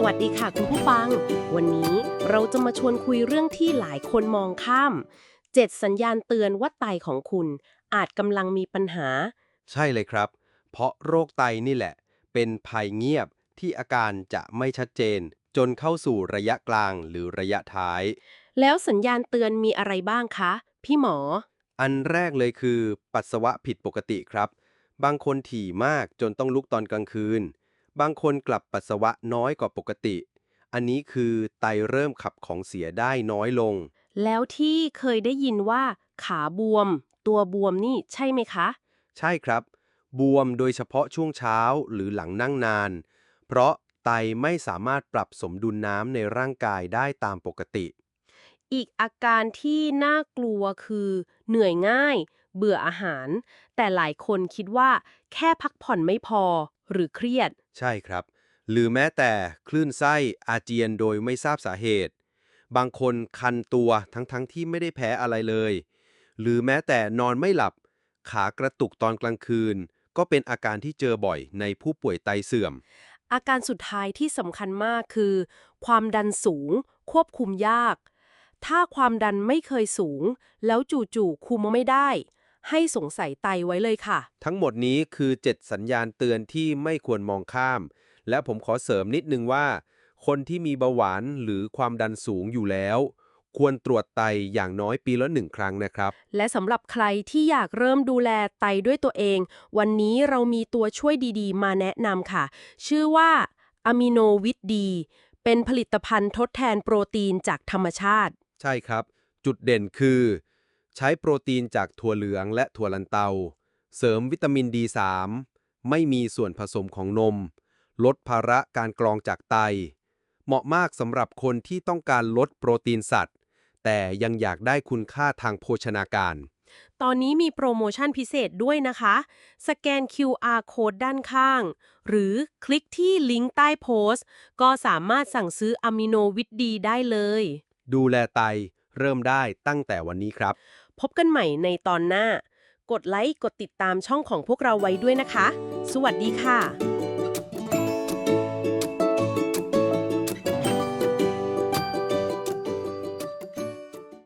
วัสดีค่ะคุณผู้ฟังวันนี้เราจะมาชวนคุยเรื่องที่หลายคนมองข้าม7สัญญาณเตือนว่าไตของคุณอาจกำลังมีปัญหาใช่เลยครับ เพราะโรคไตนี่แหละเป็นภัยเงียบที่อาการจะไม่ชัดเจนจนเข้าสู่ระยะกลางหรือระยะท้าย แล้วสัญญาณเตือนมีอะไรบ้างคะพี่หมออันแรกเลยคือปัสสาวะผิดปกติครับ บางคนถี่มากจนต้องลุกตอนกลางคืน บางคนกลับปัสสาวะน้อยกว่าปกติ อันนี้คือไตเริ่มขับของเสียได้น้อยลง แล้วที่เคยได้ยินว่าขาบวมตัวบวมนี่ใช่ไหมคะใช่ครับบวมโดยเฉพาะช่วงเช้าหรือหลังนั่งนานเพราะไตไม่สามารถปรับสมดุลน้ำในร่างกายได้ตามปกติอีกอาการที่น่ากลัวคือเหนื่อยง่ายเบื่ออาหารแต่หลายคนคิดว่าแค่พักผ่อนไม่พอหรือเครียด ใช่ครับหรือแม้แต่คลื่นไส้อาเจียนโดยไม่ทราบสาเหตุบางคนคันตัวทั้งที่ไม่ได้แพ้อะไรเลยหรือแม้แต่นอนไม่หลับขากระตุกตอนกลางคืนก็เป็นอาการที่เจอบ่อยในผู้ป่วยไตเสื่อม อาการสุดท้ายที่สำคัญมากคือความดันสูงควบคุมยาก ถ้าความดันไม่เคยสูงแล้วจู่ๆคุมไม่ได้ให้สงสัยไตไว้เลยค่ะ ทั้งหมดนี้คือ7สัญญาณเตือนที่ไม่ควรมองข้าม และผมขอเสริมนิดนึงว่า คนที่มีเบาหวานหรือความดันสูงอยู่แล้ว ควรตรวจไตอย่างน้อยปีละ1 ครั้งนะครับ และสำหรับใครที่อยากเริ่มดูแลไตด้วยตัวเอง วันนี้เรามีตัวช่วยดีๆมาแนะนำค่ะ ชื่อว่าอะมิโนวิตดีเป็นผลิตภัณฑ์ทดแทนโปรตีนจากธรรมชาติ ใช่ครับ จุดเด่นคือ ใช้โปรตีนจากถั่วเหลืองและถั่วลันเตา เสริมวิตามิน D3 ไม่มีส่วนผสมของนม ลดภาระการกรองจากไต เหมาะมากสำหรับคนที่ต้องการลดโปรตีนสัตว์ แต่ยังอยากได้คุณค่าทางโภชนาการ ตอนนี้มีโปรโมชั่นพิเศษด้วยนะคะ สแกน QR Code ด้านข้าง หรือคลิกที่ลิงก์ใต้โพสต์ ก็สามารถสั่งซื้ออะมิโนวิตดีได้เลย ดูแลไตเริ่มได้ตั้งแต่วันนี้ครับพบกันใหม่ในตอนหน้า กดไลค์ กดติดตามช่องของพวกเราไว้ด้วยนะคะ สวัสดีค่ะ